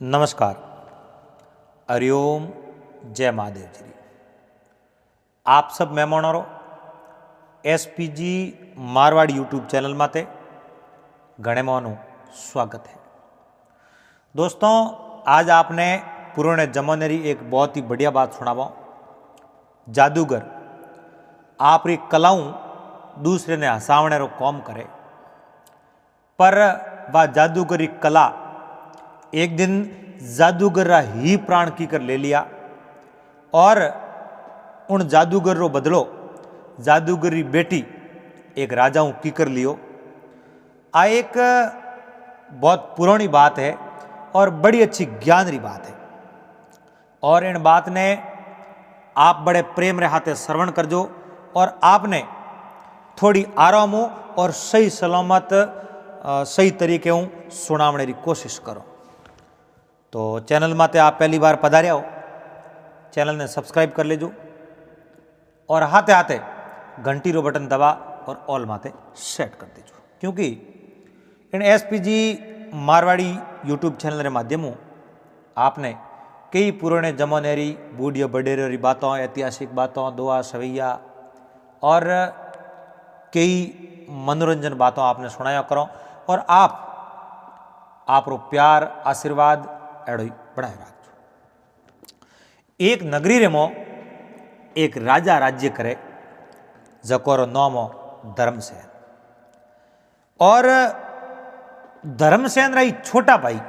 नमस्कार। हरिओम। जय महादेव जी। आप सब मेहमानों एसपीजी मारवाड़ी यूट्यूब चैनल माते घणे मानु स्वागत है। दोस्तों, आज आपने पुराने जमाने री एक बहुत ही बढ़िया बात सुनावा। जादूगर आपरी कलाऊं दूसरे ने हसावने रो काम करे, पर वह जादूगरी कला एक दिन जादूगर रा ही प्राण की कर ले लिया और उन जादूगर रो बदलो जादूगरी बेटी एक राजाओं की कर लियो। आ एक बहुत पुरानी बात है और बड़ी अच्छी ज्ञान री बात है, और इन बात ने आप बड़े प्रेम रे हाथे श्रवण करजो और आपने थोड़ी आराम हो और सही सलामत सही तरीके हूँ सुनावने की कोशिश करो। तो चैनल माते आप पहली बार पधार्या हो, चैनल ने सब्सक्राइब कर लेजो और हाथे हाथे घंटी रो बटन दबा और ऑल माते सेट कर दीजो, क्योंकि इन एसपीजी मारवाड़ी यूट्यूब चैनल के माध्यम आपने कई पुराने जमाने री बूढ़िया बडेरे री बातों, ऐतिहासिक बातों, दुआ सवैया और कई मनोरंजन बातों आपने सुनाया करो, और आप रो प्यार आशीर्वाद एड़ो बढ़ाए रखो। एक नगरी रे मो एक राजा राज्य करे जकोरो नाम धर्मसेन, और धर्मसेन रही छोटा भाई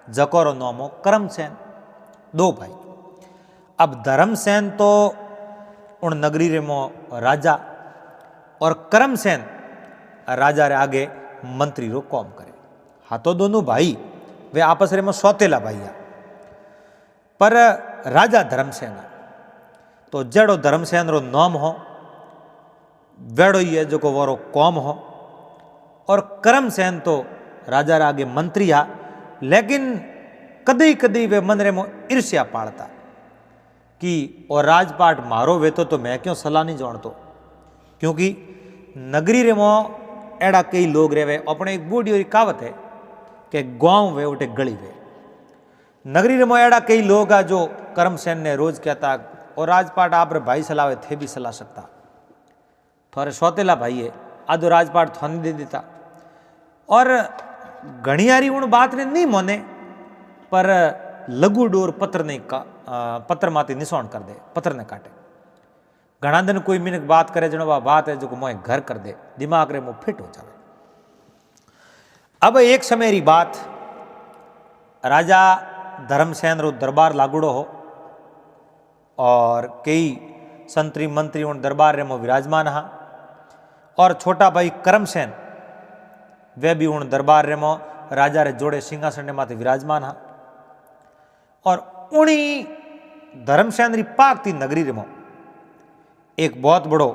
जकोरो नाम करमसेन, दो भाई। अब धर्मसेन तो उन नगरी रे मो राजा और करमसेन राजा रे आगे मंत्री रो काम करे। हाँ, तो दोनों भाई वे आपस रे में सौतेला भाईया, पर राजा धर्मसेन तो जड़ो धर्मसेन रो नाम हो वेड़ो ही है जो को वो कौम हो, और करमसेन तो राजा आगे मंत्री हा, लेकिन कदी कदी वे मन रे में ईर्ष्या पाड़ता कि और राजपाट मारो वे तो मैं क्यों सलाह नहीं जानतो, क्योंकि नगरी रे में एड़ा कई लोग रेवे। अपने एक बूढ़ी और कहावत है कि गांव वे उठे गली वे। नगरी रे में एड़ा कई लोग आ जो करमसेन ने रोज कहता और राजपाट आप रे भाई सलावे थे भी सला सकता, थोड़े सौतेला भाई है आधो राजपाट थाने दे देता। और घणियारी उन बात ने नहीं मोने, पर लघु डोर पत्र नहीं का पत्र माती निशान कर दे, पत्र ने काटे। घना दिन कोई मिनक बात करे जनो वह बात है जो मोए घर कर दे, दिमाग रे मुँह फिट हो जाए। अब एक समय री बात, राजा धर्मसेन रो दरबार लागुड़ो हो और कई संतरी मंत्री उन दरबार रे में विराजमान हा, और छोटा भाई करमसेन वे भी उन दरबार रे में राजा रे जोड़े सिंहासन ने माते विराजमान हा। और उन्हीं धर्मसेन री पाकती नगरी रे में एक बहुत बड़ो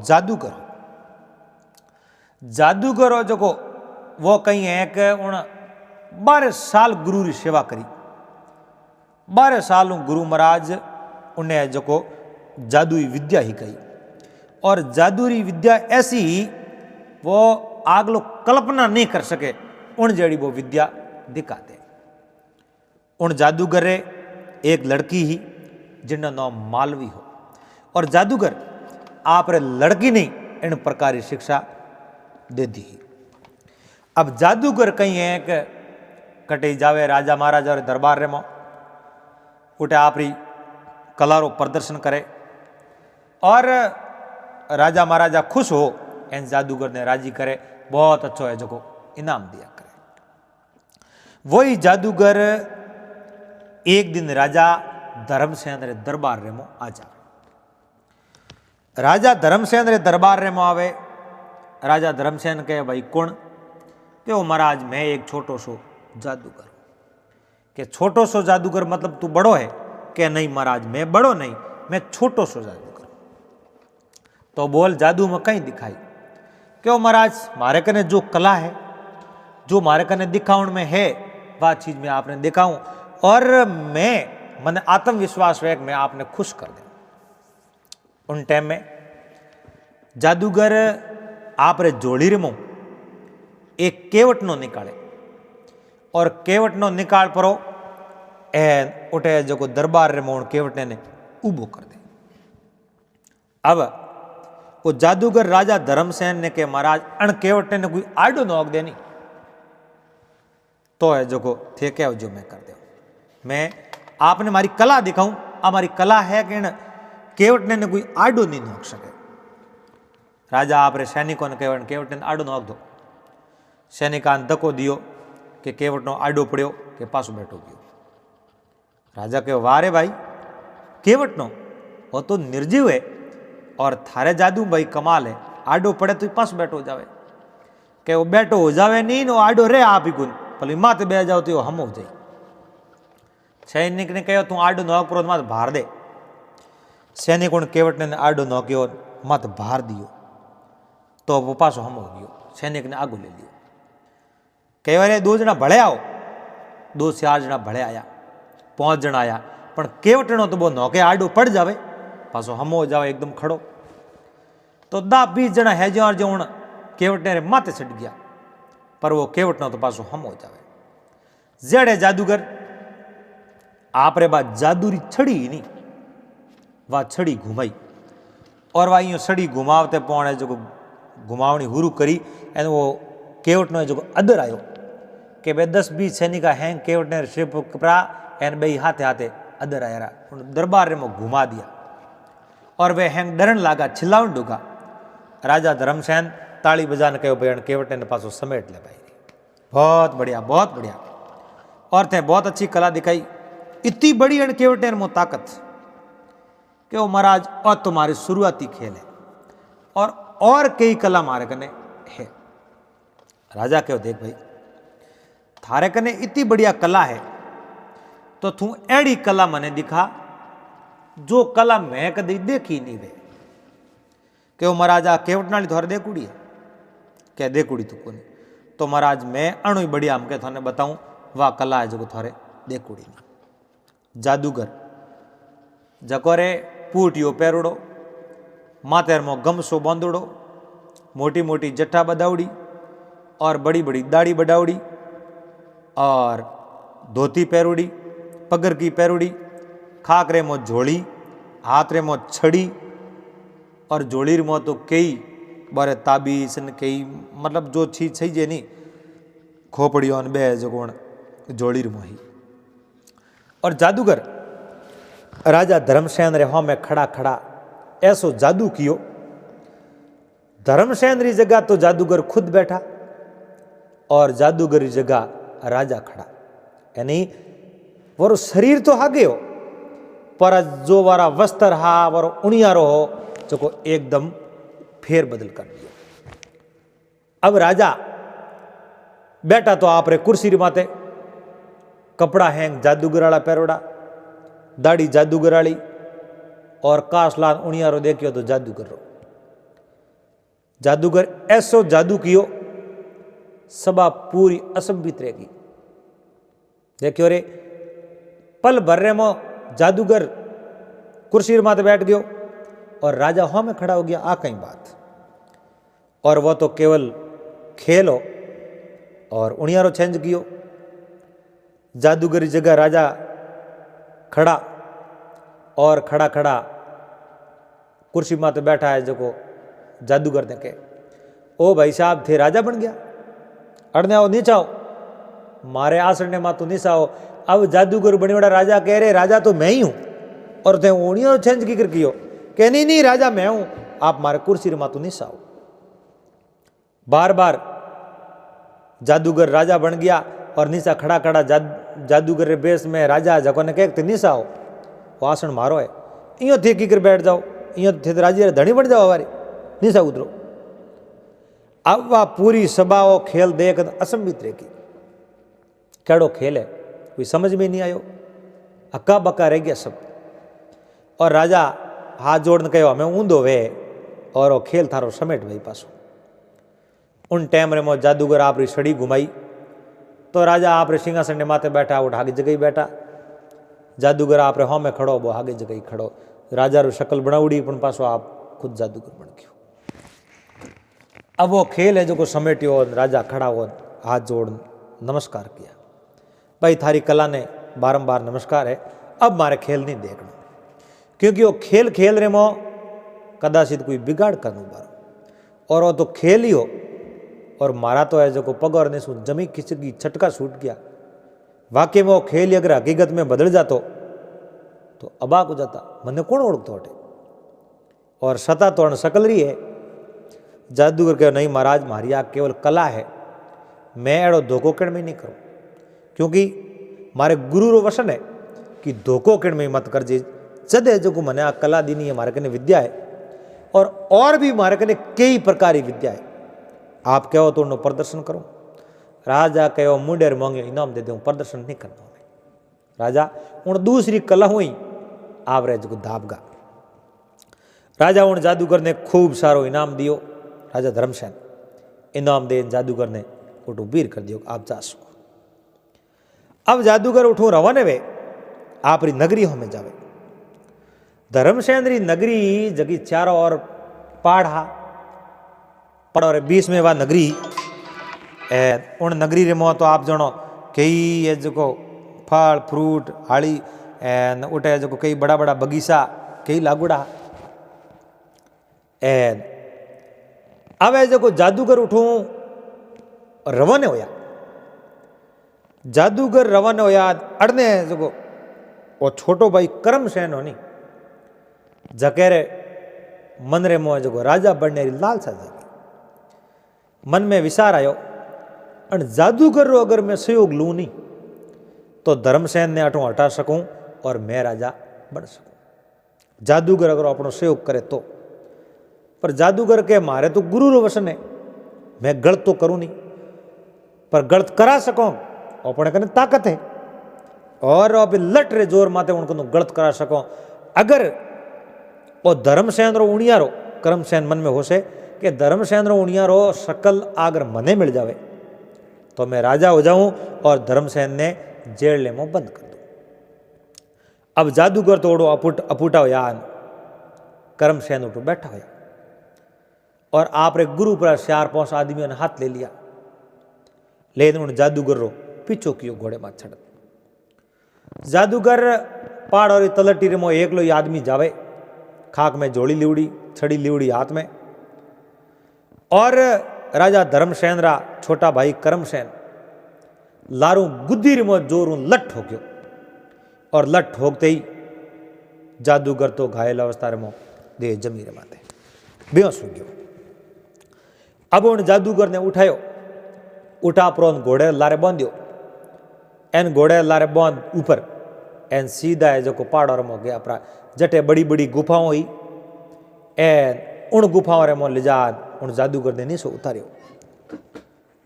जादूगर हो जो को वो कहीं है कि उन 12 साल गुरु री सेवा करी। 12 साल गुरु महाराज उन्हें जो को जादुई विद्या ही कही, और जादुई विद्या ऐसी ही वो आग लोग कल्पना नहीं कर सके उन जड़ी वो विद्या दिखाते। उन जादूगर एक लड़की ही जिनका नाम मालवी हो, और जादूगर आप रे लड़की नहीं इन प्रकार की शिक्षा दे दी। अब जादूगर कहीं है कि कटे जावे राजा महाराजा रे दरबार रे में उठे आपरी कला रो प्रदर्शन करे, और राजा महाराजा खुश हो इन जादूगर ने राजी करे, बहुत अच्छो है जो को इनाम दिया करे। वही जादूगर एक दिन राजा धर्मसेन रे दरबार रे में आ जाए। राजा धर्मसेन रे दरबार रे में आवे। राजा धर्मसेन कहे भाई कौन? कि वो महाराज मैं एक छोटो सो जादूगर। कि छोटो सो जादूगर मतलब तू बड़ो है? कि नहीं महाराज मैं बड़ो नहीं, मैं छोटो सो जादूगर। तो बोल जादू में कहीं दिखाई? क्यों महाराज मारे कने जो कला है, जो मारे कने दिखाउन में है, वह चीज मैं आपने दिखाऊं, और मैं मन आत्मविश्वास है कि मैं आपने खुश कर दे। उन टाइम में जादूगर आप रे जोड़ी रे मुंह एक केवट नो निकाले, और केवट नो निकाल परो एन उठे जो दरबार रे मोण केवटने ने ऊबो कर दे। अब वो जादूगर राजा धर्मसेन ने के महाराज अण केवटने ने कोई आडो नोक देनी तो है जो थे क्या जो मैं कर दे, मैं आपने मारी कला दिखाऊं, हमारी कला है कि केवटने ने कोई आडो नहीं नोक सके। राजा आप रे सैनिकों ने केवटने ने आडो नोक दो। सैनिका ने धक्को दियो कि केवटनो आडो पड़ो कि पासो बैठो गयो। राजा कहो वारे भाई केवटनो वो तो निर्जीव है और थारे जादू भाई कमाल है, आडो पड़े तो पास बैठो हो जावे कि वो बैठो हो जावे नहीं नो आडो रे आप ही गुन भले माते बह जाओ तो हम हो जाए। सैनिक ने कहो तू आडो नोक पड़ो मत भार दे। सैनिकों ने केवटने ने आडो नोक्यो मत भार दियो तो वो पासो हम हो गयो। सैनिक ने आगू ले लियो। कई बार 2 जना भले आओ, 2 से 4 जना भले आया, 5 जना आया, पण केवटनो तो वो नौके आडो पड़ जावे पासो हम हो जावे एकदम खड़ो। तो 10-20 जना है जो हूँ केवटने रे माथे चढ़ गया, पर वो केवटनो तो पासो हम हो जावे। जेड़े जादूगर आप रे बात जादूरी छड़ी ही नहीं, वह छड़ी घुमाई और वह यूँ छड़ी घुमावते पौने जो घुमावनी हुरू करी एन वो केवटनो जो अदर आयो कि भाई 10-20 सैनिका हैं केवटने शिप कपड़ा एन बई हाथे हाथे अदर आया दरबार रे में घुमा दिया और वे हैंग डरन लागा चिल्लावन डूगा। राजा धर्मसेन ताली बजाने कहो भाई केवटने ने पासो समेट ले भाई। बहुत बढ़िया बहुत बढ़िया। और थे बहुत अच्छी कला दिखाई, इतनी बड़ी अण केवटने मो ताकत कि वो महाराज और तुम्हारी शुरुआती खेल है और कई कला मारे कने है। राजा कहो देख भाई थारे कने इतनी बढ़िया कला है तो तू एड़ी कला मने दिखा जो कला मैं कदी देखी नहीं वे। क्यों महाराजा केवटनाली थोड़े देखुड़ी है क्या देखुड़ी तू को तो महाराज मैं अणु ही बढ़िया हम के थाने बताऊं वाह कला है जो थोड़े देखुड़ी नहीं। जादूगर जकोरे पूटियो पैरोड़ो मातेर मो गमसो बांधोड़ो मोटी मोटी जट्टा बदावड़ी और बड़ी बड़ी दाढ़ी बढ़ावड़ी और धोती पैरोड़ी पगर की पैरोड़ी खाकरे मो झोली हाथ रे मो छड़ी और झोली मो तो कई बारे ताबीज कई मतलब जो चीज सही जे नहीं खोपड़ियों बे जो कोण झोली मोही। और जादूगर राजा धर्मसेन रे हाँ में खड़ा खड़ा ऐसो जादू कियो। धर्मसेन री जगह तो जादूगर खुद बैठा और जादूगर री जगह राजा खड़ा, यानी वो शरीर तो हागे हो पर जो वारा वस्त्र हा वारो उणियारो हो जो को एकदम फेर बदल कर दिया। अब राजा बैठा तो आप रे कुर्सी री माते, कपड़ा हैंग जादूगर वाला पैरोड़ा, दाढ़ी जादूगर वाली और कासलान उणियारो देखियो तो जादूगर रो। जादूगर ऐसो जादू कियो सभा पूरी असंबित रहेगी। देखियो रे पल भर रे मो जादूगर कुर्सी माते बैठ गयो और राजा हाँ में खड़ा हो गया। आ कहीं बात और वो तो केवल खेल हो और उणियारो चेंज कियो। जादूगरी जगह राजा खड़ा और खड़ा खड़ा कुर्सी माते बैठा है जो को जादूगर ने के ओ भाई साहब थे राजा बन गया अड़ने आओ नीचे आओ मारे आसन ने मातू नीचे आओ। अब जादूगर बने बड़ा राजा कह रहे राजा तो मैं ही हूं और थे उणियारो चेंज की कर कियो कह नहीं नहीं राजा मैं हूं आप मारे कुर्सी रे मातू नीचे आओ। बार बार जादूगर राजा बन गया और नीचा खड़ा खड़ा जादूगर रे बेस में राजा जको ने कहते नीचा आओ वो आसन मारो है इं थे की कर बैठ जाओ इं थे राजी धनी बन जाओ हमारे नीचा उतरो। अब वह पूरी सभा वो खेल देख असंबित रहेगी केड़ो खेल है कोई समझ में नहीं आयो अक्का बक्का रह गया सब। और राजा हाथ जोड़ने कहो हमें ऊंधो वे और वो खेल थारो समेट भाई पासो। उन टाइम रे मो जादूगर आप री छड़ी घुमाई तो राजा आप रे सिंहासन ने माथे बैठा उठ आगे जगह ही बैठा। जादूगर आप रे हाँ में खड़ो वो आगे जगह ही खड़ो। राजा रो शक्ल बनावड़ी पण पासो आप खुद जादूगर बन गयो। अब वो खेल है जो को समेटियो राजा खड़ा हो हाथ जोड़ नमस्कार किया भाई थारी कला ने बारंबार नमस्कार है, अब मारे खेल नहीं देखना, क्योंकि वो खेल खेल रहे मो कदाचित कोई बिगाड़ करने बारो, और वो तो खेल ही हो, और मारा तो है जो को पग और ने सु जमी खिचकी छटका छूट गया। वाकई में वो खेल अगर हकीकत में बदल जातो तो अबाक हो जाता, मने कौन ओढ़तो हटे। और सता तो सकल रही है। जादूगर कहो नहीं महाराज, मारी आ केवल कला है, मैं एड़ो धोखो किण में नहीं करूँ, क्योंकि मारे गुरु रो वचन है कि धोखो किण में मत कर जे। जदे जो को मने आ कला दीनी है, मारे कने विद्या है, और भी मारे कने कई प्रकार की विद्या है। आप कहो तो उन्हों प्रदर्शन करो। राजा कहो मुंडेर मांगे इनाम दे दो, प्रदर्शन नहीं करना। राजा उन दूसरी कला हुई आप रहे जो दाबगा। राजा उन जादूगर ने खूब सारो इनाम दियो। राजा धर्मसेन इनाम दे जादूगर ने उठू वीर कर दियो, आप जा सको। अब जादूगर उठू रवाने वे आप री नगरी में जावे। धर्मसेन री नगरी जगी चारों ओर पहाड़ा और 20 में वह नगरी उन नगरी रे मो तो आप जनो कई ये जो फल फ्रूट हाड़ी एन उठे जो कई बड़ा बड़ा बगीचा कई लागुड़ा। एन अब जो जादूगर उठू रवाने होया। जादूगर रवाने होया अड़ने जो वो छोटो भाई करमसेन होनी जकेरे मन रे मोह जो राजा बनने री लालसा जागी। मन में विचार आयो और जादूगर रो अगर मैं सहयोग लूँ नहीं तो धर्मसेन ने अठों हटा सकूं और मैं राजा बन सकूं। जादूगर अगर अपनो सहयोग करे तो, पर जादूगर के मारे तो गुरु रो वचन है, मैं गलत तो करूं नहीं, पर गलत करा सकूं अपने कने ताकत है, और अब लट रे जोर माते उनको गलत करा सकूं। अगर वो धर्मसेन रो उणियारो करमसेन मन में होसे कि धर्मसेन रो उणियारो शकल अगर मने मिल जावे तो मैं राजा हो जाऊं और धर्मसेन ने जेल ले में बंद कर दूं। अब जादूगर तो ओड़ो अपूटा होया, करमसेन उठो बैठा होया और आप रे गुरु पर 4-5 आदमियों ने हाथ ले लिया, लेकिन उन जादूगर रो पीछो कियो घोड़े में छड़। जादूगर पहाड़ और तलटी रे मो एकलो ही आदमी जावे, खाक में जोड़ी लिवड़ी छड़ी लिवड़ी हाथ में, और राजा धर्मसेन रा छोटा भाई करमसेन लारू गुद्दी रे मो जोरू लट ठोक्यो, और लट ठोकते ही जादूगर तो घायल अवस्था रे मो दे जमी रे माते बेहोश हो गयो। अब उन जादूगर ने उठायो, उठा प्रोन घोड़े लारे बांध्यो, एन घोड़े लारे बांध ऊपर एन सीधा है जो को पहाड़ों रे मो गया अपना जटे बड़ी बड़ी गुफाओं हुई, एन उन गुफाओं रे मो ले जा उन जादूगर ने नीचो उतार्यो।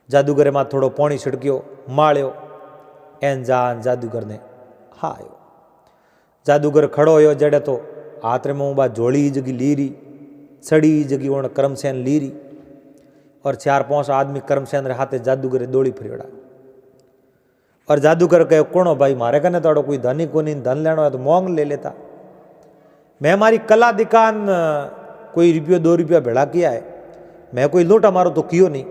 जादूगर में थोड़ो पानी छिड़क्यो, माळ्यो, एन जान जादूगर ने हा आयो। जादूगर खड़ो होयो जड़े तो हाथ में बा झोली जगी लीरी, सड़ी जगी उन करमसेन लीरी, और 4-5 आदमी करमसेन रे हाथे जादूगर दौड़ी फरियोड़ा। और जादूगर कहे कोनो भाई मारे कने तो कोई धनी कोनी, धन लेनो है तो मोंग ले लेता, मैं मारी कला दिखान कोई रुपयो 2 रुपया भेड़ा किया है, मैं कोई लूटा मारो तो कियो नहीं,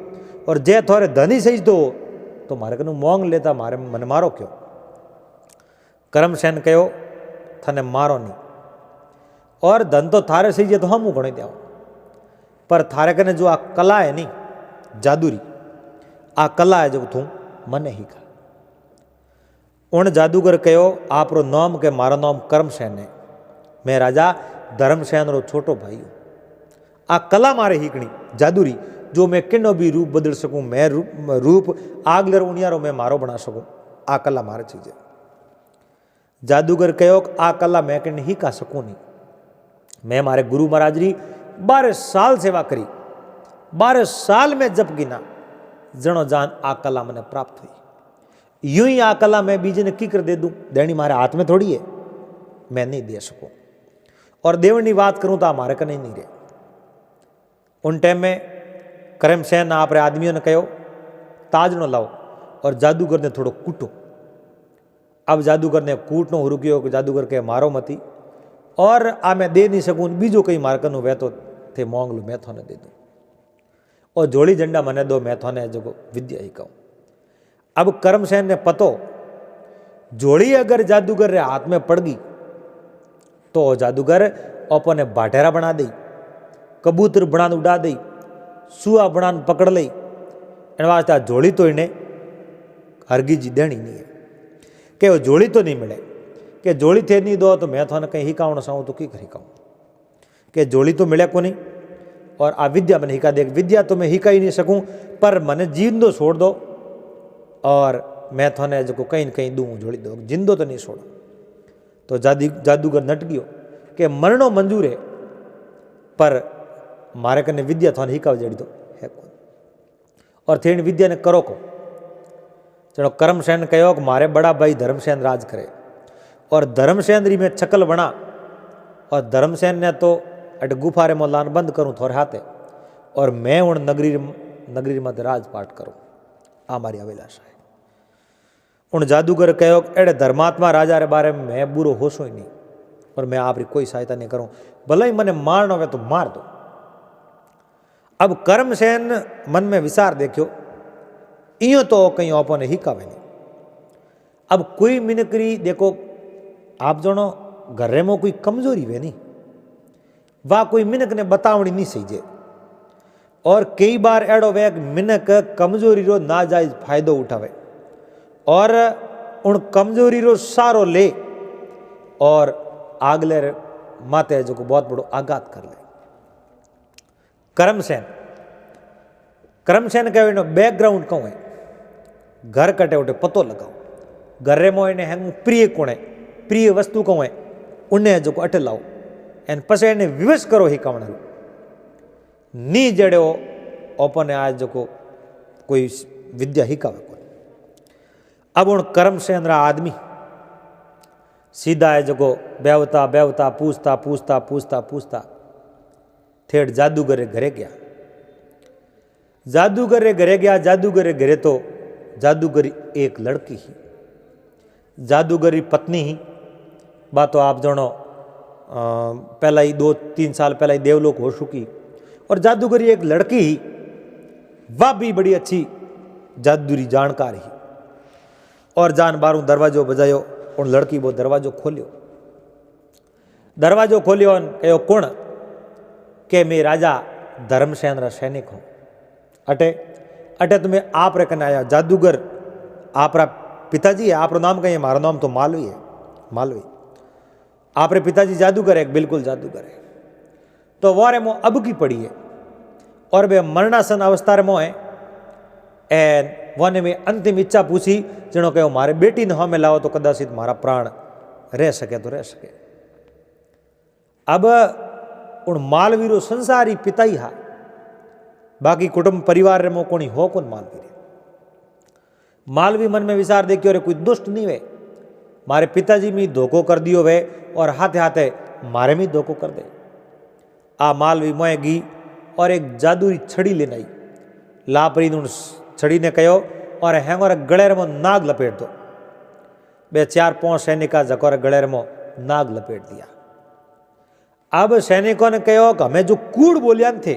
और जे थोड़े धनी सही तो मारे कनु मोंग लेता, मारे मन मारो क्यों। करमसेन कहो थने मारो नहीं, और धन तो थारे सही जे तो हम घणे देव, पर थारे कने जो आ कला है नी जादूरी, आ कला है जो तू मने ही का। उन जादूगर कहो आप रो नाम के मारो नाम करमसेन है, मैं राजा धर्मसेन रो छोटो भाई हूँ। आ कला मारे हीकणी जादूरी जो मैं किन्नो भी रूप बदल सकूं, मैं रूप आगलर उनियारो मैं मारो बना सकूं, आ कला मारे चीज है। जादूगर कहो आ कला मैं किन ही का सकूं नहीं, मैं मारे गुरु महाराज री 12 साल सेवा करी, 12 साल में जप गिना जनो जान आ कला मैंने प्राप्त हुई। यूं ही आ कला मैं बीजे ने की कर दे दूं, देनी मारे हाथ में थोड़ी है, मैं नहीं दे सकूं, और देवनी बात करूं तो हमारे कने नहीं रहे। उन टाइम में करमसेन आप रे आदमियों ने कहो ताजनो लाओ, और जादूगर ने थोड़ो कूटो। अब जादूगर ने कूटनो रुकियो कि जादूगर के मारो मती, और आ मैं दे नहीं सकूं, बीजो कई मारकन वे तो थे मोंग लू मैं थोने दे दूं, और जोड़ी झंडा मने दो मैं थोने जो विद्या ही कहूं। अब करमसेन ने पतो जोड़ी अगर जादूगर रे हाथ में पड़ गई तो जादूगर अपने बाटेरा बना दे, कबूतर बना उड़ा दे, सुआ बना पकड़ ले। एन वास्ते आ जोड़ी तो इन्हें हरगी जी देनी नहीं है कि वो जोड़ी तो नहीं मिले कि जोड़ी थे नहीं दो तो मैं थाने कहीं हिकावण साऊँ तो की कर हिकाऊँ कि जोड़ी तो मिले को नहीं। और आ विद्या मैंने हिका दे, विद्या तो मैं हिका ही नहीं सकूँ पर मैंने जिंदो छोड़ दो और मैं थाने जो कहीं न कहीं दूँ जोड़ी दो, जिंदो तो नहीं छोड़ो। तो जादूगर नट गयो कि मरणो मंजूर है पर मारे कने विद्या थाने हिकाव जड़ी तो है कौन। और थेन विद्या ने करो को चलो करमसेन कहो कि मारे बड़ा भाई धर्मसेन राज करे और धर्मसेन री में छकल बना और धर्मसेन ने तो अट गुफा रे मोलान बंद करूँ थोड़े हाथे और मैं उन नगरी मत राजपाट करूँ। आ मारी अभिलाषा है। उन जादूगर कहो एड़े धर्मात्मा राजा रे बारे में मैं बुरो होशो ही नहीं और मैं आपकी कोई सहायता नहीं करूँ, भले ही मने मारना हो तो मार दो। अब करमसेन मन में विचार देखियो इं तो कहीं अपने हिकावे नहीं। अब कोई मिनकरी देखो आप जनो घरे में कोई कमजोरी वे नहीं वाह कोई मिनक ने बतावनी नहीं सही जे। और कई बार एड़ो वे मिनक कमजोरी रो नाजायज फायदो उठावे और उन कमजोरी रो सारो ले और आगले माते जो को बहुत बड़ो आघात कर ले। करमसेन कहे बैकग्राउंड कहूँ है घर कटे उठे पतो लगाओ घरे में इन्हें हेंग प्रिय कोण है प्रिय वस्तु कहूँ है उन्हें जो अटे लाओ एन पसे इन्हें विवश करो ही कवण नी जड़े ओपने आज जो कोई विद्या हिकावे को। अब उन करमसेन रा आदमी सीधा है जो बेवता बेवता पूछता पूछता पूछता पूछता ठेठ जादूगरे घरे गया। जादूगरे घरे गया, जादूगरे घरे तो जादूगरी एक लड़की ही, जादूगरी पत्नी ही। बात तो आप जानो पहला ही 2-3 साल पहला ही देवलोक हो चुकी और जादूगरी एक लड़की ही वह भी बड़ी अच्छी जादूरी जानकार ही। और जान बारू दरवाजो बजायो उन लड़की वो दरवाजो खोलियो और कहो कौन के मैं राजा धर्मसेन रा सैनिक हूँ। अटे तुम्हें आप रे कने आया जादूगर आप रा पिताजी है, आप नाम कहीं मारो नाम तो मालवी है, मालवी आप रे पिताजी जादूगर है, बिल्कुल जादूगर है। तो वो रे मो अब की पड़ी है और वे मरणासन अवस्था रे मो है एन वने में अंतिम इच्छा पूछी जनो कहो मारे बेटी ने हमें लाओ तो कदाचित मारा प्राण रह सके तो रह सके। अब उन मालवीरो संसारी पिता ही हा बाकी कुटुंब परिवार रे मो कोनी हो कौन मालवी रे। मालवी मन में विचार देखियो रे कोई दुष्ट नहीं वे मारे पिताजी में धोखो कर दियो वे और हाथे हाथे मारे में धोखो कर दे। आ मालवी मोए गी और एक जादुई छड़ी लेने आई लापरी उन छड़ी ने कहो और हेंगोर गले में नाग लपेट दो। 4-5 सैनिका जकोर गले में नाग लपेट दिया। अब सैनिकों ने कहो कि हमें जो कूड़ बोलिया थे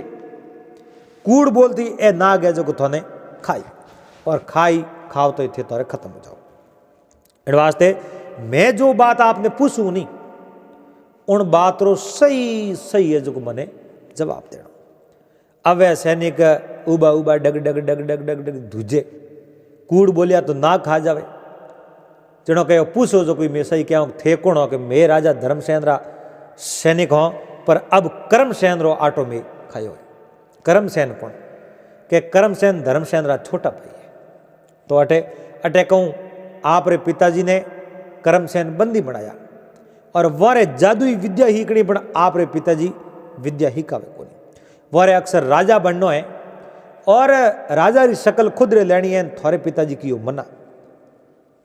कूड़ बोलती ए नाग है जो थोने खाई और खाओ तो थे तोरे खत्म हो जाओ। इन वास्ते मैं जो बात आपने पूछू नहीं उन बात रो सही है जो मने जवाब देना। अब वह सैनिक उबा डग डग डग डग डग डग धूजे कूड़ बोलिया तो ना खा जावे। जनो कहो पूछो जो कोई मैं सही क्या थे कौन हो कि मैं राजा धर्मसेन रा सैनिक हों पर अब करमसेन रो आटो में खायो है। करमसेन कौन के करमसेन धर्मसेन रा छोटा भाई है। तो अटे कहूँ आप रे पिताजी ने करमसेन बंदी बनाया और वारे जादुई विद्या हीकड़ी पण आप रे पिताजी विद्या हिकावे कोनी। वारे अक्सर राजा बननो है और राजा री शक्ल खुद रे लेनी है थारे पिताजी की यो मना।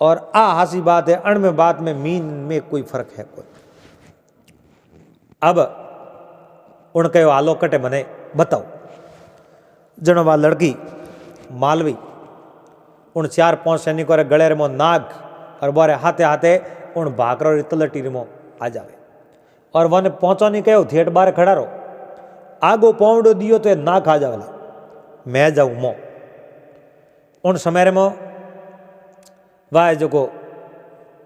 और आ हासी बात है अण में बात में मीन में कोई फर्क है कोई। अब उन कहो आलो कटे मने बताओ। जनो वा लड़की मालवी उन 4-5 सैनिकों रे गले में नाग और बारे हाथे हाथे उन भाकरो री तलटी रिमो आ जावे और वन पहुंचो नहीं कहो थेट बार खड़ा रहो आगो पौंडो दियो तो ना खा जावला मैं जाऊँ मो। उन समय में वाह जो को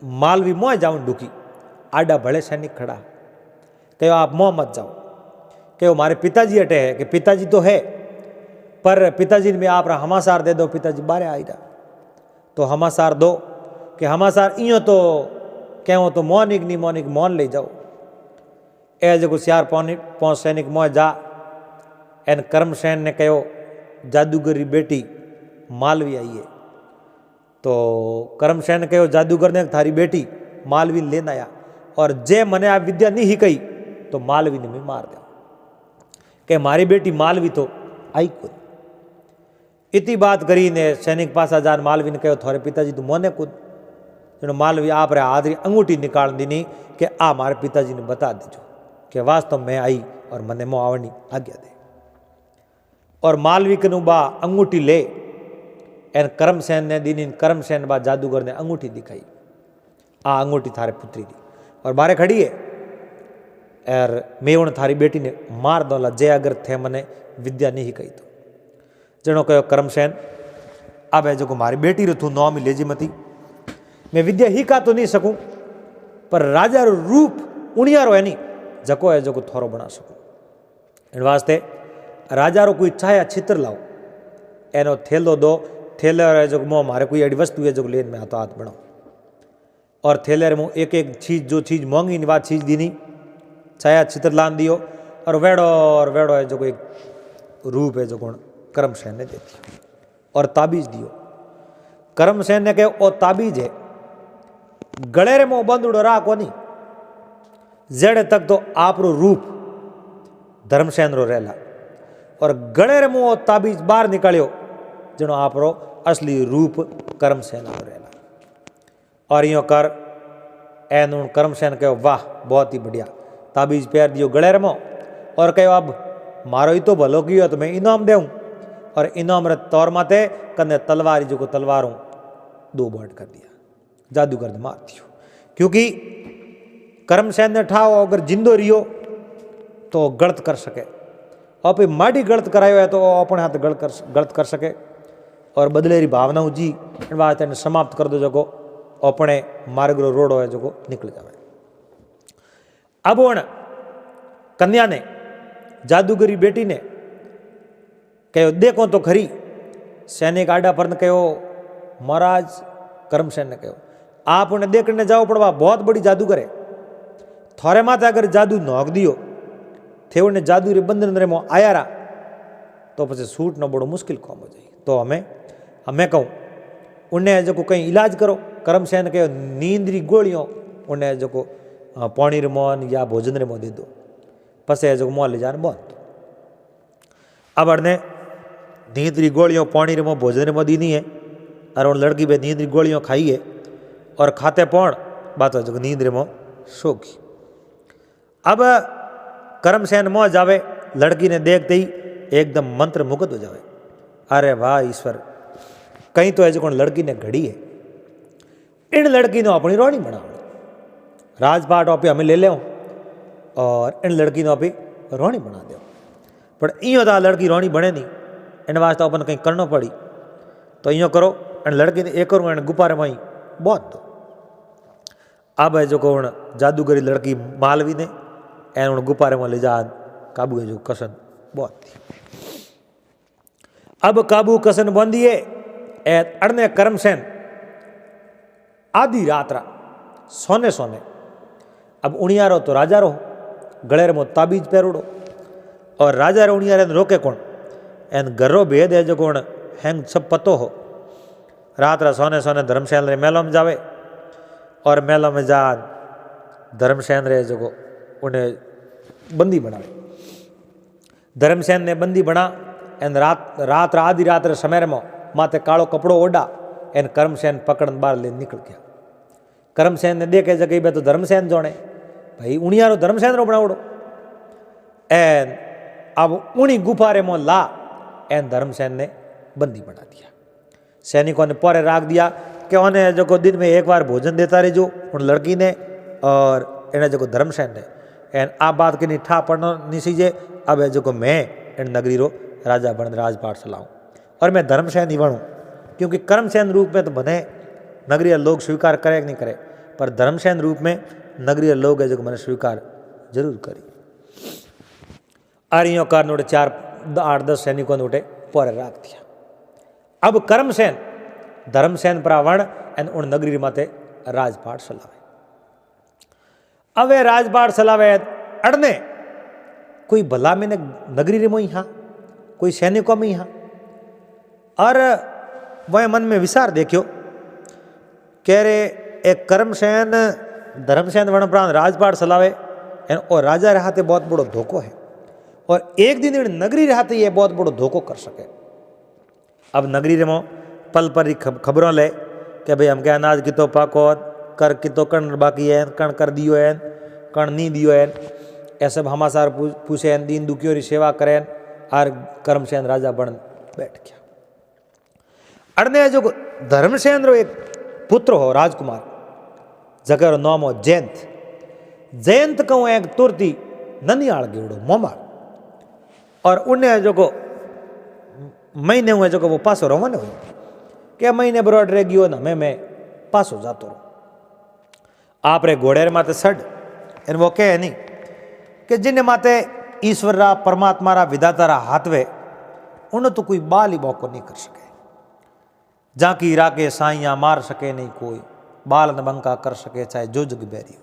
मालवी मोह जाऊं ढुकी, आडा भले सैनिक खड़ा, कहो आप मोह मत जाओ, कहो मारे पिताजी अटे है, कि पिताजी तो है पर पिताजी ने आप हमासार दे दो, पिताजी बारे आई रहा तो हमासार दो, कि हमासार इं तो कहो तो मोहनिक नहीं मोहनिक मोहन ले जाओ। ए जो सियार पौन सैनिक मोह जा, एन कर्मसेन ने कहो जादूगर री बेटी मालवी आई है, तो कर्मसेन ने कहो जादूगर ने थारी बेटी मालवी ने लेना आया, और जे मने आ विद्या नहीं ही कही तो मालवी ने भी मार दो, के मारी बेटी मालवी तो आई खुद। इतनी बात करी ने सैनिक पासा जान मालवी ने कहो थारे पिताजी तो मोने खुद, जो मालवी आप रे हाथ री अंगूठी निकाल दी नहीं कि आ मारे पिताजी ने बता दीजो कि वास्तव में आई और मने मो आवनी आज्ञा दे। और मालवी के बा अंगूठी ले एन कर्मसेन ने दी, कर्मसेन बा जादूगर ने अंगूठी दिखाई, आ अंगूठी थारे पुत्री दी और बारे खड़ी है, और मैं थारी बेटी ने मार दौला जे अगर थे मने विद्या नहीं कही तो। जनो कहो कर्मसेन अब है जो मारी बेटी रो तू नौ में लेजी मती, मैं विद्या ही का तो नहीं सकूं पर राजा रो रूप उणियारो है नहीं जको है जो थोरो बना सकूं। इन वास्ते राजा रो कोई छाया चित्र लाओ, एनो थैलो दो, थैले रे जो मो मारे कोई अड़ी वस्तु है जो लेन में हाथों हाथ बनाओ, और थैले रे एक एक चीज जो चीज मोंगी नी बात चीज दीनी, छाया चित्र लान दियो, और वेड़ो है जो एक रूप है जो कौन कर्मसेन ने दे दिया, और ताबीज दियो। कर्मसेन ने कहो ओ ताबीज है गले रे मो बंदूड़ो रा कोनी, जेड़े तक तो आप रो रूप धर्मसेन रो रहला, और गले रे मुँह ताबीज बाहर निकलियो जनो आप रो असली रूप कर्मसेन रो रहला। और यो कर एन कर्मसेन कहो वाह बहुत ही बढ़िया, ताबीज पैर दियो गले रे मुँह, और कहो अब मारो ही तो भलो कियो तो मैं इनाम देऊँ, और इनाम रे तौर माते कने तलवार जो को तलवारों 2 बॉट कर दिया, जादूगर ने मार दियो। क्योंकि कर्मसेन ने ठाओ अगर जिंदो रियो तो गलत कर सके, और फिर माड़ी गलत करायो है तो अपने हाथ गलत कर सके, और बदलेरी भावनाओं जी वास्ते समाप्त कर दो जो अपने मार्ग रो रोडो है जो निकल जाए। अब उन कन्या ने जादूगरी बेटी ने कहो देखो तो खरी, सैनिक आडा पर कहो महाराज कर्मसेन ने कहो आप उन्हें देखने जाओ पड़वा बहुत बड़ी जादूगर है, थोड़े माथे अगर जादू नोक दियो थे उन्हें जादू रे बंधन रे मो आया रहा तो पछे सूट न बड़ो मुश्किल काम हो जाए। तो हमें कहूँ उन्हें जो कहीं इलाज करो। कर्मसेन कहो नींद री गोलियों उन्हें जो पानी रे मोन या भोजन रे मो दे दो, पसे जो मोह ले जान बहुत। अब अड़ने नींद री गोलियों पानी रे मो भोजन रे मो दी नहीं है, और उन लड़की पे नींद री गोलियों खाई है, और खाते पौण बात जो नींद रे मो सो गई। अब कर्मसेन मोह जावे, लड़की ने देखते ही एकदम मंत्र मुग्ध हो जावे, अरे वाह ईश्वर कहीं तो ऐसे कौन लड़की ने घड़ी है, इन लड़की ने अपनी रोनी बनाओ, राजपाट आप हमें ले ले और इन लड़की ने अभी रोनी बना दो। पर इं था लड़की रोनी बने नहीं, इन वास्ते अपन कहीं करना पड़ी, तो इं करो इन लड़की ने एक करूँ इन गुब्बारे में बहुत दो। अब है जो कौन जादूगरी लड़की मालवी ने एन गुब्बारे में ले जा काबू है जो कसन बहुत थी। अब काबू कसन बंदी है अड़ने कर्मसेन आधी रात रा सोने सोने अब उणियारो तो राजा रो गले मो ताबीज पैरोड़ो, और राजा रे उणियारे रोके कौन एन गर्रो भेद है जो कौन हैंग सब पतो हो। रात रा सोने सोने धर्मसेन रे मेलो में जावे, और मेलो में जा धर्मसेन रे जो उन्हें बंदी बनावे। धर्मसेन ने बंदी बना एन रात आधी रात रे समय में माथे कालो कपड़ो ओढ़ा एन कर्मसेन पकड़न बार ले निकल गया। कर्मसेन ने देखे जगह बे तो धर्मसेन जोड़े भाई उणियारो धर्मसेन रो बनावड़ो, एन अब उणी गुफारे में ला एन धर्मसेन ने बंदी बना दिया। सैनिकों ने परे राख दिया कि उन्हें जो दिन में एक बार भोजन देता रहे जो उन लड़की ने, और इन्हें जो धर्मसेन ने एन आप बात की ठा पड़ना नहीं सीजे। अब है जो मैं इन नगरी रो राजा बन राजपाट चलाऊँ, और मैं धर्मसेन ही बनूँ, क्योंकि कर्मसेन रूप में तो बने नगरी लोग स्वीकार करे कि नहीं करे, पर धर्मसेन रूप में नगरीय लोग है जो मैंने स्वीकार जरूर करी। आर्यों का नोटे 4-8-10 सैनिकों नोटे पर राख दिया। अब करमसेन धर्मसेन प्रावण एन उन नगरी माते राजपाट चलावे। अब वे राजपाट चलावे अड़ने कोई भला मैंने नगरी रे मोई हाँ कोई सैनिकों में हाँ और वह मन में विचार देखियो कह रे एक करमसेन धर्मसेन वनप्रांत राजपाट चलावे और राजा रहते बहुत बड़ो धोखो है और एक दिन नगरी रहते ये बहुत बड़ो धोखो कर सके। अब नगरी में पल पर ही खबरों ले कि भाई हम क्या अनाज की तो पाको कर की तो कण बाकी है कण कर दियो है कण नहीं दियो है ऐसे हमासार पूछे दीन दुखियों की सेवा करें और करमसेन राजा बन बैठ गया। अड़ने जो धर्मसेन रो एक पुत्र हो राजकुमार जगर नाम हो जयंत। जयंत कहूँ एक तुरती ननियाल गेवड़ो मोमाल और उन्हें जो को महीने हुए जो को वो पासो रहो ने क्या महीने बरोड रह गयो ना मैं पासो जातो रहूँ। आप रे घोड़े माते सड एन वो कहे नहीं कि जिन्हें माते ईश्वर रा परमात्मा रा विधाता रा हाथवे उन्हें तो कोई बाल ही मौको नहीं कर सके। जाकी राके साइयाँ मार सके नहीं कोई बाल न बंका कर सके चाहे जो जग बैरी हो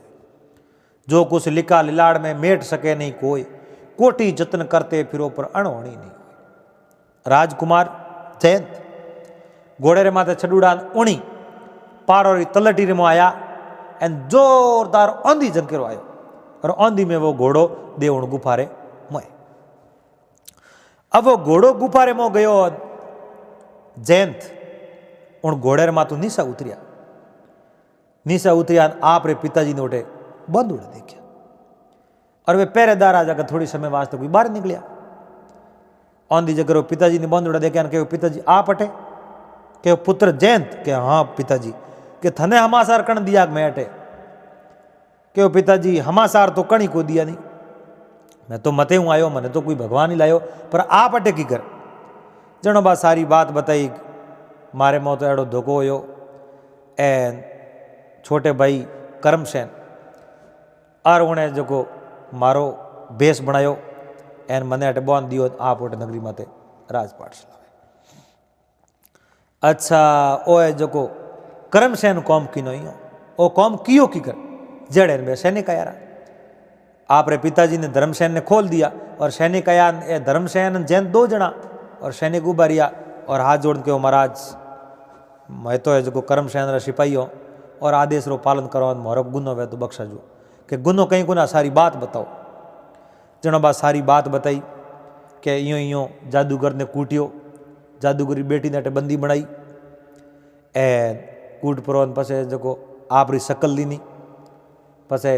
जो कुछ लिखा लिलाड़ में मेट सके नहीं कोई कोटि जतन करते फिरो पर अणहोनी नहीं। राजकुमार जयंत घोड़े रे माथे छडूड़ा उणी पारो री तलटी रे मो आया एन जोरदार औंधी जंकेरो आयो और औंधी में वो घोड़ो देवण गुफा रे मोए। अब वो घोड़ो गुफा रे मो गयो जयंत उन घोड़े रे माथू नीसा उतरिया आप रे पिताजी ने उठे बंद उड़े देखा और वे पहरेदार आ जाकर थोड़ी समय वास्ते कोई बाहर निकलिया। औंधी जगह पिताजी ने बंद उड़ा देखा के पिताजी आप अटे के पुत्र जयंत के हाँ पिताजी के थने हमासार कण दिया मैं अटे के पिताजी हमासार तो कणी को दिया नहीं मैं तो मते हूँ आयो मैंने तो कोई भगवान ही लायो पर आप अटे की कर जनो बा सारी बात बताई मारे मो तो एड़ो धोखो हो एन छोटे भाई करमसेन और उन्हें जो को मारो बेस बनायो एन मने अटे बॉन दियो आप उठे नगरी माते राजपाट चलावे। अच्छा ओ जो को करमसेन कौम की नहीं हो ओ कौम कियो की कर जड़े में सैनिक आया आप रे पिताजी ने धर्मसेन ने खोल दिया और सैनिक आया धर्मसेन जैन 2 जना और सैनिक उबारिया और हाथ जोड़ के महाराज मैं तो है जो करमसेन रा सिपाही हो और आदेश रो पालन करो मोरो गुनो वे तो बख्शा जो कि गुनो कहीं गुना सारी बात बताओ। जनो बात सारी बात बताई कि यो जादूगर ने कूटियो जादूगरी बेटी ने बंदी बनाई ए कूट परोन पसे जो आप री शकल दीनी पसे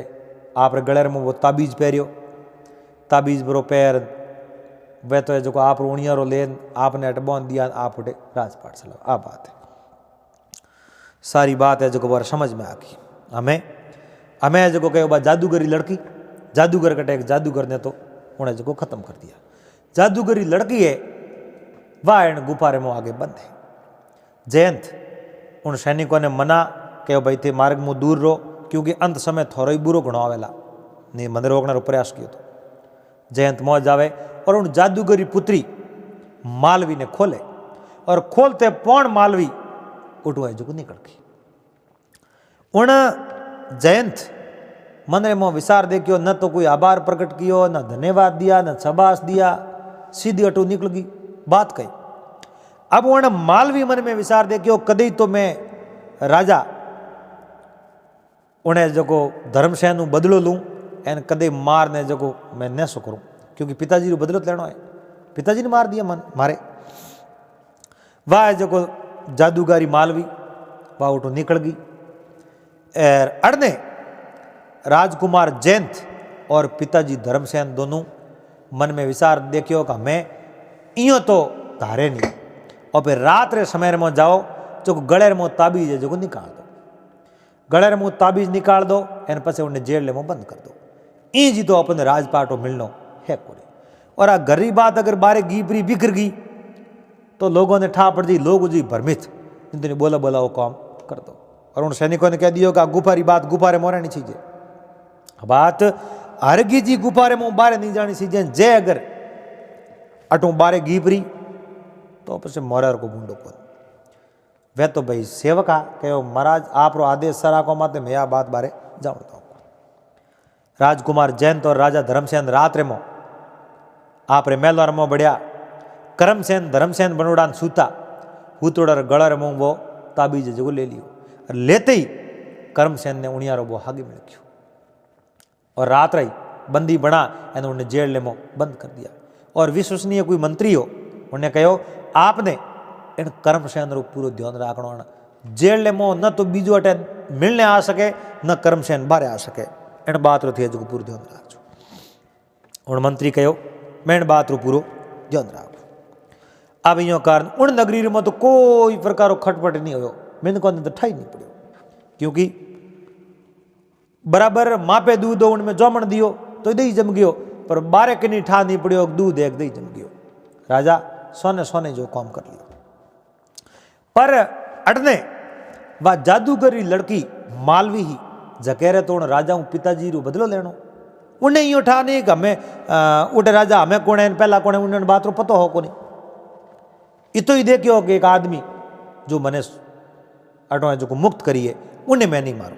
आप रे गले में वो ताबीज पहरियो ताबीज बरो पैर वे तो जो आप उणिया रो लेन आपने अट बौन दिया आप उठे राजपाट चलो आ बात है सारी बात है जो बार समझ में आ गई। हमें जो कहो बा जादूगरी लड़की जादूगर कटे एक जादूगर ने तो उन्हें जो खत्म कर दिया। जादूगरी लड़की है वाह इन गुफारे में आगे बंद है। जयंत उन सैनिकों ने मना कि भाई थे मार्ग में दूर रहो क्योंकि अंत समय थोड़ा ही बुरो घणो आवेला ने मन रोकने प्रयास किया तो जयंत मौज आवे और उन जादूगरी पुत्री मालवी ने खोले और खोलते पौन मालवी उठवाए जो निकल गई। उन जयंत मन में विचार देखियो न तो कोई आभार प्रकट कियो न धन्यवाद दिया न शबाश दिया सीधी अटू निकल गई बात कही। अब उन मालवी मन में विचार देखियो कदी तो मैं राजा उन्हें जो धर्मसेन बदलो लूँ एन कदे मार ने जो मैं न सो करूँ क्योंकि पिताजी रो बदलो लेना है पिताजी ने मार दिया मन मारे वाह जो जादूगारी मालवी वाह उठो निकल गई। अड़ने राजकुमार जयंत और पिताजी धर्मसेन दोनों मन में विचार देखियो कि मैं इं तो धारे नहीं और फिर रात रे समय में जाओ जो गले में ताबीज है जो निकाल दो गले में ताबीज निकाल दो एन पसे उन्हें जेल में बंद कर दो ई जी तो अपन राजपाटो मिलनो है कोई। और आ गरी बात अगर बारे गीपरी बिखर गई तो लोगों ने ठा पड़ दी लोग जी भ्रमित इतने बोला वो काम कर दो और उन सैनिकों ने कह दियो कि आ गुफारी बात गुफारे मोरे नहीं छीजे, बात हरगी जी गुफारे में बारे नहीं जानी सीजे, जे अगर अटू बारे गीपरी तो पीछे मोरार को बूंदो को वे तो भाई सेवका कहो महाराज आप आदेश सरा को माते मैं आ बात बारे जाऊँ। राजकुमार जयंत और राजा धर्मसेन रात्रे में आपरे मेलवार में बढ़िया करमसेन धर्मसेन बनोड़ान सूता हूतोड़र गलर मुँह वो ताबीज जो ले लियो और लेते ही करमसेन ने उनियारो वो हागे में रखियो और रात रही बंदी बना एने उन्हें जेल ले में बंद कर दिया। और विश्वसनीय कोई मंत्री हो उन्हें कहो आपने इन करमसेन रो पूरा ध्यान रखना, जेल ले में न तो बीजो अटे मिलने आ सके न करमसेन बारे आ सके, इन बात रो थी जो पूरा ध्यान रखो। और मंत्री कहो मैं इन बात रो पूरा ध्यान रखो। अब यो कारण उन नगरी में तो कोई प्रकार खटपट नहीं हो, मैंने को तो ठाई नहीं पड़ो क्योंकि बराबर मापे दूध हो उनमें जमण दियो तो दही जम गयो, पर बारे के नहीं ठा नहीं पड़ो दूध एक दही जम गयो। राजा सोने सोने जो काम कर लियो। पर अटने वह जादूगरी लड़की मालवी ही जकेरे तो राजा पिताजी रू बदलो लेनो, उन्हें यो ठा नहीं कि हमें उठे राजा हमें कौन है पहला कौन है उन्हें बात रो पतो हो को नहीं। इतो ही देखियो कि एक आदमी जो मने अटो है जो मुक्त करिए उन्हें मैं नहीं मारू,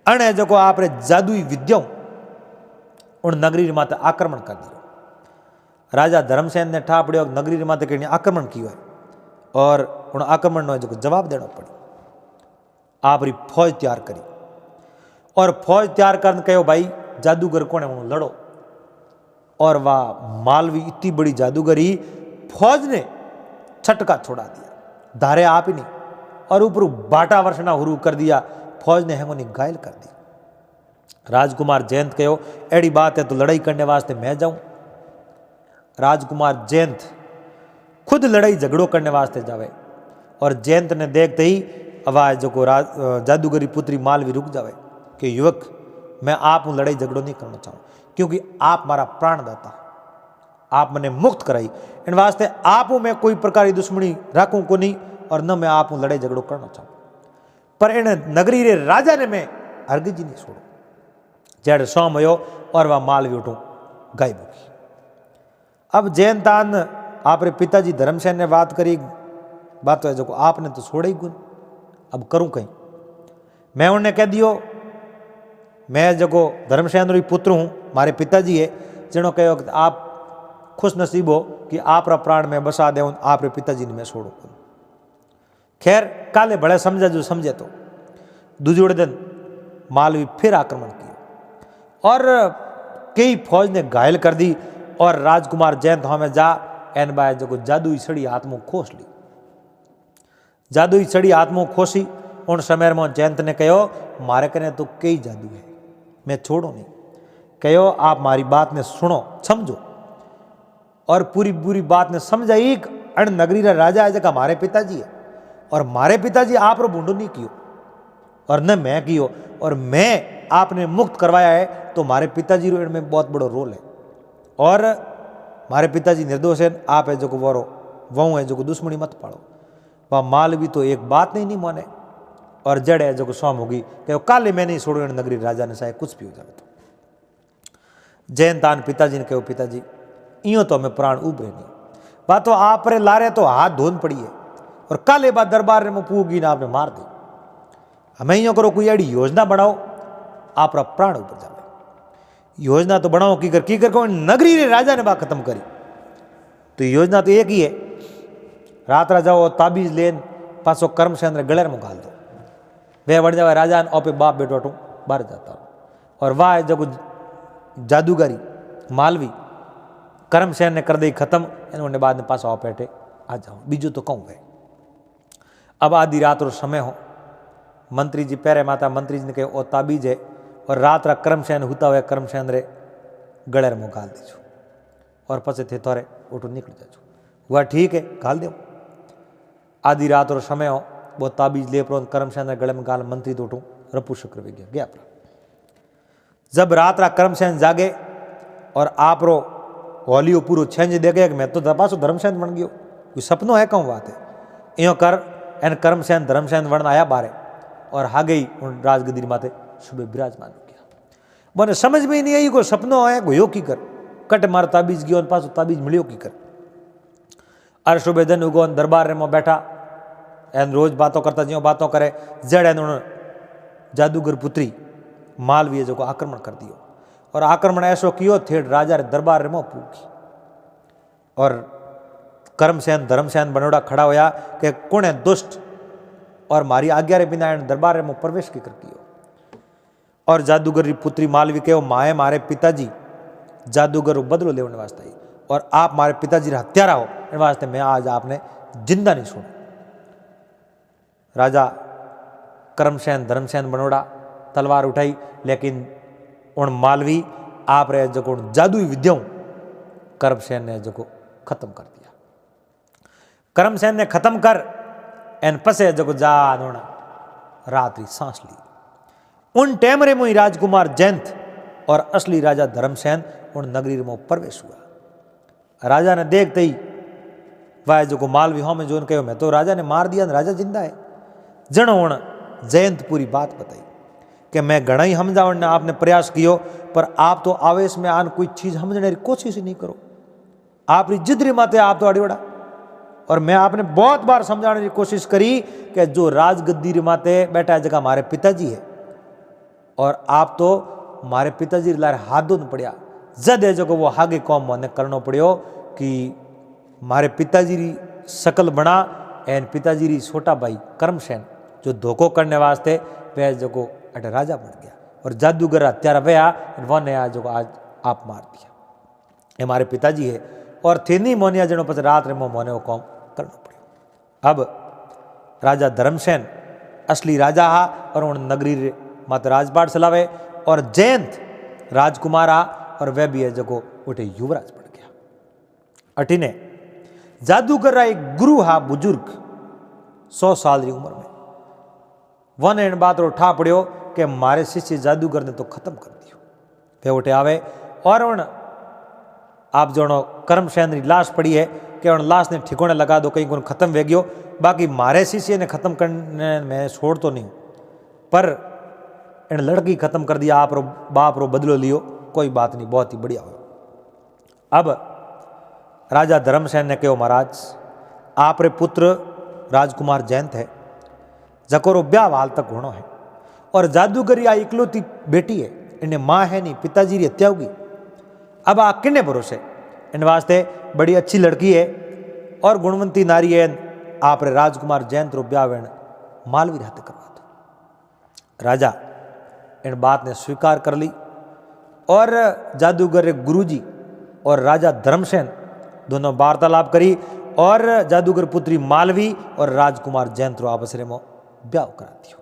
अने जो आप जादुई विद्याओं उन नगरी माते आक्रमण कर दियो। राजा धर्मसेन ने ठा पड़ो नगरी माते कहीं आक्रमण किया है और उन आक्रमण नो जो जवाब देना पड़ो। आप री फौज तैयार करी और फौज तैयार कर कहो भाई जादूगर कौन है उन्होंने लड़ो। और वाह मालवी इतनी बड़ी जादूगरी फौज ने छटका छोड़ा दिया, धारे आप ही नहीं और ऊपर बाटा वर्षना हुरू कर दिया, फौज ने हेंगोनी घायल कर दी। राजकुमार जयंत कहो एड़ी बात है तो लड़ाई करने वास्ते मैं जाऊं। राजकुमार जयंत खुद लड़ाई झगड़ो करने वास्ते जावे और जयंत ने देखते ही आवाज जो को जादूगरी पुत्री मालवी रुक जावे कि युवक मैं आप लड़ाई झगड़ो नहीं करना चाहूँ क्योंकि आप मारा प्राणदाता, आप मैंने मुक्त कराई, इन वास्ते आप में कोई प्रकार की दुश्मनी रखूं को नहीं और न मैं आप लड़ाई झगड़ो करना चाहूँ। पर इन नगरी रे राजा ने मैं हरगिज जी नहीं छोड़ो। जड़ सोम हो और वह मालवी उठो गायब होगी। अब जयंतान आप रे पिताजी धर्मसेन ने बात करी, बात तो है जो आपने तो छोड़े ही गुण, अब करूं कहीं। मैं उन्हें कह दियो मैं जो धर्मसेन री पुत्र हूँ, मारे पिताजी है जिन्हों कहो कि आप खुश नसीब हो कि आप रा प्राण में बसा दे, आप रे पिताजी ने मैं छोड़ो। खैर काले बड़े समझा जो समझे तो दूसरे दिन मालवी फिर आक्रमण किया और कई फौज ने घायल कर दी और राजकुमार जयंत हमें जा एन बाय जो जादुई छड़ी आत्मों खोस ली। जादुई छड़ी आत्मों खोसी उन समय में जयंत ने कहो मारे कने तो कई जादू है, मैं छोड़ो नहीं। कहो आप मारी बात ने सुनो समझो और पूरी पूरी बात ने समझा। एक अण नगरी रा राजा है जगह हमारे पिताजी है और मारे पिताजी आप रो बूंदो नहीं कियो और न मैं कियो और मैं आपने मुक्त करवाया है तो मारे पिताजी रो इनमें बहुत बड़ो रोल है और मारे पिताजी निर्दोष है। आप है जो को वो वह है जो को दुश्मनी मत पाड़ो। वह मालवी तो एक बात नहीं माने और जड़ है जो को स्वाम होगी कहो काले मैं नहीं छोड़ो नगरी राजा ने चाहे कुछ भी हो जाए। तो जयंतान पिताजी ने कहो पिताजी इं तो हमें प्राण उभरे नहीं, बात तो आप रे लारे तो हाथ धोन पड़ी है और काले बाद दरबार में पूगी ना आपने मार दी। हमें यूँ करो कोई एडी योजना बनाओ आप रा प्राण ऊपर जाए। योजना तो बनाओ की कर को नगरी रे राजा ने बात खत्म करी। तो योजना तो एक ही है, रात रा जाओ ताबीज लेन पासो कर्मसेन रे गलेर में घाल दो, वे बढ़ जाए राजा ओपे बाप बेटो बाहर जाता और वाह जब जादूगरी मालवी कर्मसेन ने कर दी खत्म, इन्होंने बाद में पासा आओ बैठे आ जाओ बीजू तो कहूँ गए। अब आधी रात रो समय हो, मंत्री जी पैरे माता मंत्री जी ने कहे ओ ताबीज है और रात रा कर्मसेन होता हुआ कर्मसेन रे गलेर में घाल दीजो और पचे थे थोड़े उठो निकल जाओ। वह ठीक है घाल दो। आधी रात रो समय हो वो ताबीज ले पड़ो कर्मसेन रे गले में घाल, मंत्री तो उठूँ रपू शुक्र भी गया अपना। जब रात रा कर्मसेन जागे और आप रो होलियो पूरो छेंज दे गया कि मैं तो पासो धर्मसेन बन गयो, कोई सपनो है कहूँ बात है। यो कर एन कर्मसेन धर्मसेन वर्ण आया बारे और हा गई उन राजगद्दी माते शुभे विराजमान हो गया। मैंने समझ में ही नहीं आई, कोई सपनो आया गयो की कर, कट मार ताबीज गयो पास ताबीज मिलियो की कर। अरे शुभे दिन उगो दरबार में बैठा एन रोज बातों करता ज्यो बातों करे जड़ एन जादूगर पुत्री मालवीय जो आक्रमण कर दियो और आक्रमण ऐसो कियो थे राजा रे दरबार रे पूगी और कर्मसेन धर्मसेन बनोड़ा खड़ा होया कि कौन है दुष्ट और मारी आज्ञा रे बिना दरबार में प्रवेश की कर कियो। और जादूगर री पुत्री मालवी के माए मारे पिताजी जादूगर बदलो लेने वास्ते आई और आप मारे पिताजी रे हत्यारा हो इन वास्ते मैं आज आपने जिंदा नहीं सुना। राजा कर्मसेन धर्मसेन बनोड़ा तलवार उठाई लेकिन उन मालवी आप रे जो जादुई विद्याओं कर्मसेन ने जो खत्म कर दिया। कर्मसेन ने खत्म कर एन पसे जो जा रात्रि सांस ली। उन टाइम रे मुई राजकुमार जयंत और असली राजा धर्मसेन उन नगरी में प्रवेश हुआ। राजा ने देखते ही वह जो मालवी हो में जो कहो मैं तो राजा ने मार दिया, राजा जिंदा है। जन उन जयंत पूरी बात बताई कि मैं घना ही समझावन ने आपने प्रयास कियो पर आप तो आवेश में आन कोई चीज समझने की कोशिश ही नहीं करो। आप जिद रे माते आप तो अड़ी बड़ा और मैं आपने बहुत बार समझाने की कोशिश करी कि जो राजगद्दी रे माते बैठा है जगह हमारे पिताजी है और आप तो हमारे पिताजी रे लारे हाथ धोन पड़िया जद है जो वो आगे कौम मैंने करना पड़ियो कि हमारे पिताजी री शकल बना एन पिताजी री छोटा भाई कर्मसेन जो धोखो करने वास्ते वह जो अटे राजा बन गया और जादूगर हत्यारा वया वन आज जो आज आप मार दिया। ये हमारे पिताजी है और थे नहीं मोनिया जनो पस रात रे मोने वो कौम करना पड़ियो। अब राजा धर्मसेन असली राजा हा और उन नगरी रे मत राजपाट चलावे और जयंत राजकुमार आ और वह भी है जो उठे युवराज बन गया। अठीने जादूगर रा एक गुरु हा बुजुर्ग 100 साल की उम्र में वन एन बात रो ठा पड़ियो कि मारे शिष्य जादूगर ने तो खत्म कर दियो। वे उठे आवे और उन आप जो कर्मसेन री लाश पड़ी है कि उन लाश ने ठिकाने लगा दो कहीं को खत्म वे गयो। बाकी मारे शिष्य ने खत्म करने में छोड़ तो नहीं पर इन लड़की खत्म कर दिया, आप रो बाप रो बदलो लियो, कोई बात नहीं, बहुत ही बढ़िया हो। अब राजा धर्मसेन ने कहो महाराज आप रे पुत्र राजकुमार जयंत है जकोरो ब्याह हाल तक होना है और जादूगर या इकलौती बेटी है, इन्हें माँ है नहीं, पिताजी की हत्या होगी। अब आ किन्ने भरोसे इन वास्ते बड़ी अच्छी लड़की है और गुणवंती नारी है, आप रे राजकुमार जयंत रो ब्याह वेण मालवी हाथे करवा दो। राजा इन बात ने स्वीकार कर ली और जादूगर गुरुजी और राजा धर्मसेन दोनों वार्तालाप करी और जादूगर पुत्री मालवी और राजकुमार जयंत रो आपस में ब्याह करा दियो।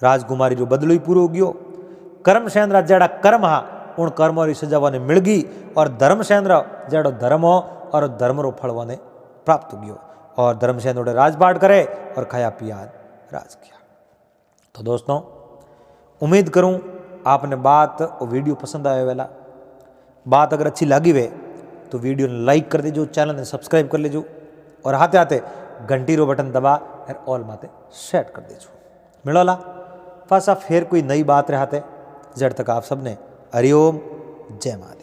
राजकुमारी रो बदलो ही पूरो हो गयो। कर्मसेन रा जेड़ा कर्म हा उन कर्मों री सजा ने मिल गई और धर्मसेन रा जेड़ो धर्म हो और धर्म रो फल ने प्राप्त हो गयो और धर्मसेन उड़े राजपाट करे और खाया पिया राज किया। तो दोस्तों उम्मीद करूं आपने बात और वीडियो पसंद आए वाला बात अगर अच्छी लगी वे तो वीडियो ने लाइक कर दीजिए, चैनल ने सब्सक्राइब कर लीजिए और हाथे हाथे घंटी रो बटन दबा और ऑल माते सेट कर दीजिए। मिलोला पासा फिर कोई नई बात रहते जड़ तक आप सबने हरिओम जय माता।